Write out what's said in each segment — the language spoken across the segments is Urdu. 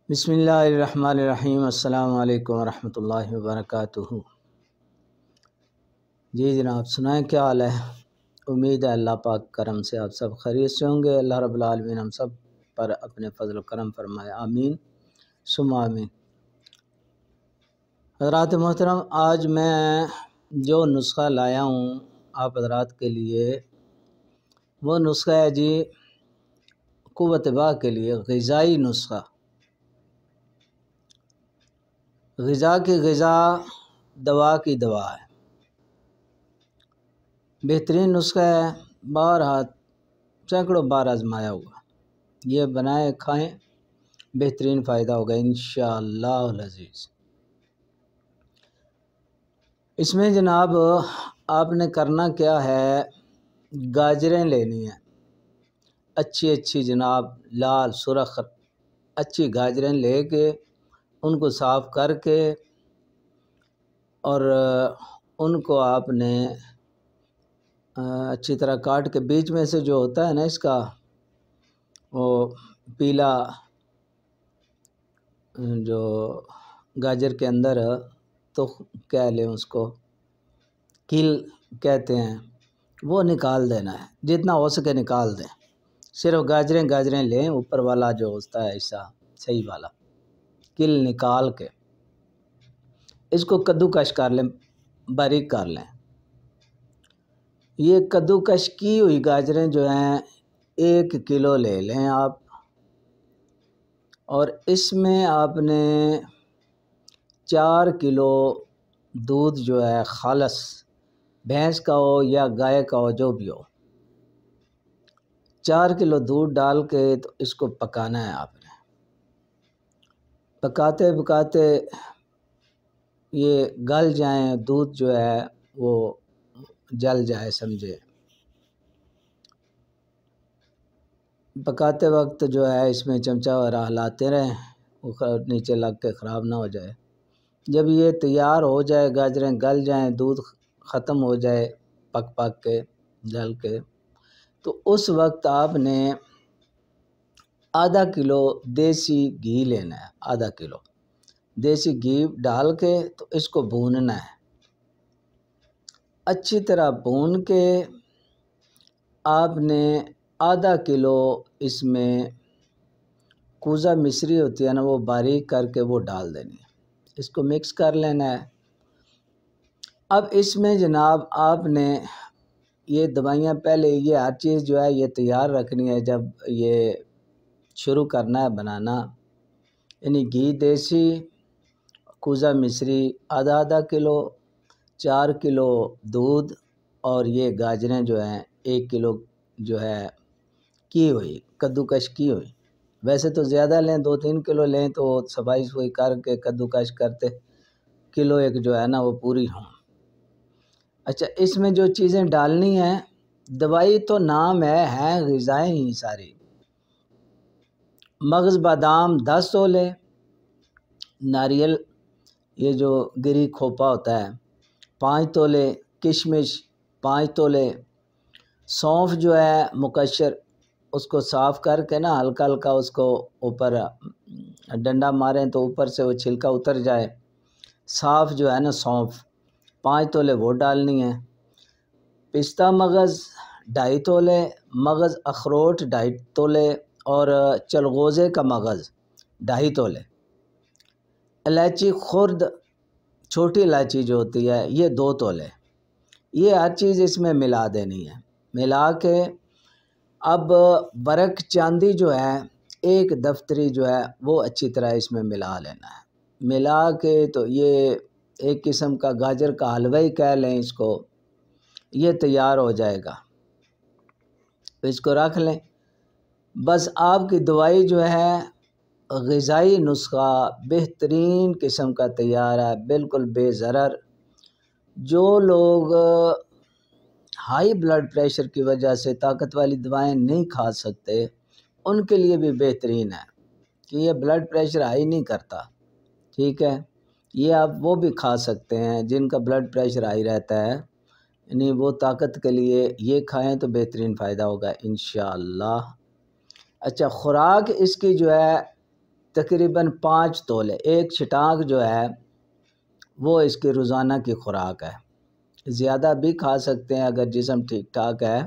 بسم اللہ الرحمن الرحیم۔ السلام علیکم ورحمۃ اللہ وبرکاتہ۔ جی جناب، سنائیں کیا حال ہے؟ امید ہے اللہ پاک کرم سے آپ سب خیریت سے ہوں گے۔ اللہ رب العالمین ہم سب پر اپنے فضل و کرم فرمائے، آمین ثم آمین۔ حضرات محترم، آج میں جو نسخہ لایا ہوں آپ حضرات کے لیے، وہ نسخہ ہے جی قوت باہ کے لیے غذائی نسخہ۔ غذا کی غذا، دوا کی دوا ہے، بہترین نسخہ ہے، بارہا سینکڑوں بار آزمایا ہوا۔ یہ بنائیں کھائیں، بہترین فائدہ ہوگا انشاءاللہ العزیز۔ اس میں جناب آپ نے کرنا کیا ہے، گاجریں لینی ہیں اچھی جناب، لال سرخ اچھی گاجریں لے کے ان کو صاف کر کے اور ان کو آپ نے اچھی طرح کاٹ کے، بیچ میں سے جو ہوتا ہے نا اس کا وہ پیلا جو گاجر کے اندر تو کیا لیں اس کو کیل کہتے ہیں، وہ نکال دینا ہے، جتنا ہو سکے نکال دیں۔ صرف گاجریں لیں، اوپر والا جو ہوتا ہے حصہ صحیح والا کیل نکال کے اس کو کدو کش کر لیں، باریک کر لیں۔ یہ کدو کش کی ہوئی گاجریں جو ہیں 1 کلو لے لیں آپ، اور اس میں آپ نے 4 کلو دودھ جو ہے خالص، بھینس کا ہو یا گائے کا ہو جو بھی ہو، 4 کلو دودھ ڈال کے تو اس کو پکانا ہے آپ نے۔ پکاتے پکاتے یہ گل جائیں، دودھ جو ہے وہ جل جائے سمجھے۔ پکاتے وقت جو ہے اس میں چمچہ وغیرہ ہلاتے رہیں، وہ نیچے لگ کے خراب نہ ہو جائے۔ جب یہ تیار ہو جائے، گاجریں گل جائیں، دودھ ختم ہو جائے پک کے جل کے، تو اس وقت آپ نے آدھا کلو دیسی گھی لینا ہے۔ آدھا کلو دیسی گھی ڈال کے تو اس کو بھوننا ہے اچھی طرح۔ بھون کے آپ نے آدھا کلو اس میں کوزہ مصری ہوتی ہے نا، وہ باریک کر کے وہ ڈال دینی ہے، اس کو مکس کر لینا ہے۔ اب اس میں جناب آپ نے یہ دوائیاں پہلے، یہ ہر چیز جو ہے یہ تیار رکھنی ہے جب یہ شروع کرنا ہے بنانا، یعنی گھی دیسی، کوزہ مصری آدھا کلو، 4 کلو دودھ، اور یہ گاجریں جو ہیں 1 کلو جو ہے کی ہوئی، کدو کش کی ہوئی۔ ویسے تو زیادہ لیں، 2-3 کلو لیں تو صفائی سوئی کر کے کدو کش کرتے کلو ایک جو ہے نا وہ پوری ہوں۔ اچھا، اس میں جو چیزیں ڈالنی ہیں، دوائی تو نام ہے غذائیں ہی ساری۔ مغز بادام 10 تولے، ناریل یہ جو گری کھوپا ہوتا ہے 5 تولے، کشمش 5 تولے، سونف جو ہے مقشر، اس کو صاف کر کے نا ہلکا ہلکا اس کو اوپر ڈنڈا ماریں تو اوپر سے وہ چھلکا اتر جائے، صاف جو ہے نا سونف 5 تولے وہ ڈالنی ہے۔ پستہ مغز 2.5 تولے، مغز اخروٹ 2.5 تولے، اور چلغوزے کا مغز 2.5 تولے۔ الائچی خرد، چھوٹی الائچی جو ہوتی ہے یہ 2 تولے۔ یہ ہر چیز اس میں ملا دینی ہے۔ ملا کے اب برک چاندی جو ہے 1 دفتری جو ہے وہ اچھی طرح اس میں ملا لینا ہے۔ ملا کے تو یہ ایک قسم کا گاجر کا حلوہ ہی کہہ لیں اس کو، یہ تیار ہو جائے گا۔ اس کو رکھ لیں، بس آپ کی دوائی جو ہے غذائی نسخہ بہترین قسم کا تیار ہے، بالکل بے ضرر۔ جو لوگ ہائی بلڈ پریشر کی وجہ سے طاقت والی دوائیں نہیں کھا سکتے، ان کے لیے بھی بہترین ہے کہ یہ بلڈ پریشر ہائی نہیں کرتا، ٹھیک ہے۔ یہ آپ وہ بھی کھا سکتے ہیں جن کا بلڈ پریشر ہائی رہتا ہے، یعنی وہ طاقت کے لیے یہ کھائیں تو بہترین فائدہ ہوگا انشاءاللہ۔ اچھا، خوراک اس کی جو ہے تقریباً 5 تولے، ایک چھٹانک جو ہے وہ اس کی روزانہ کی خوراک ہے۔ زیادہ بھی کھا سکتے ہیں، اگر جسم ٹھیک ٹھاک ہے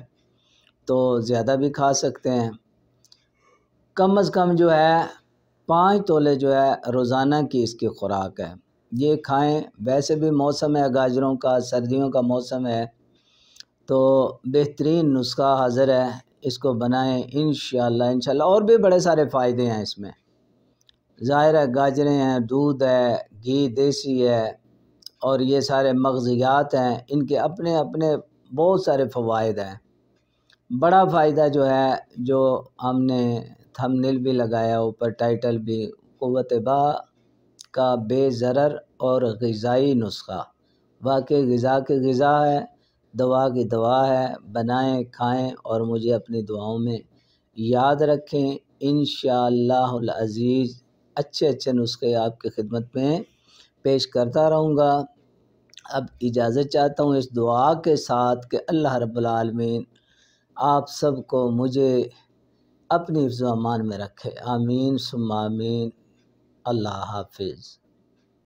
تو زیادہ بھی کھا سکتے ہیں۔ کم از کم جو ہے 5 تولے جو ہے روزانہ کی اس کی خوراک ہے، یہ کھائیں۔ ویسے بھی موسم ہے گاجروں کا، سردیوں کا موسم ہے، تو بہترین نسخہ حاضر ہے، اس کو بنائیں انشاءاللہ۔ اور بھی بڑے سارے فائدے ہیں اس میں، ظاہر ہے گاجریں ہیں، دودھ ہے، گھی دیسی ہے، اور یہ سارے مغزیات ہیں، ان کے اپنے اپنے بہت سارے فوائد ہیں۔ بڑا فائدہ جو ہے، جو ہم نے تھمبنیل بھی لگایا، اوپر ٹائٹل بھی، قوت با کا بے ضرر اور غذائی نسخہ، واقعی غذا کی غذا ہے، دوا کی دوا ہے۔ بنائیں، کھائیں اور مجھے اپنی دعاؤں میں یاد رکھیں۔ انشاءاللہ العزیز اچھے اچھے نسخے آپ کی خدمت میں پیش کرتا رہوں گا۔ اب اجازت چاہتا ہوں اس دعا کے ساتھ کہ اللہ رب العالمین آپ سب کو، مجھے اپنی حفظ و امان میں رکھے، آمین ثم آمین۔ اللہ حافظ۔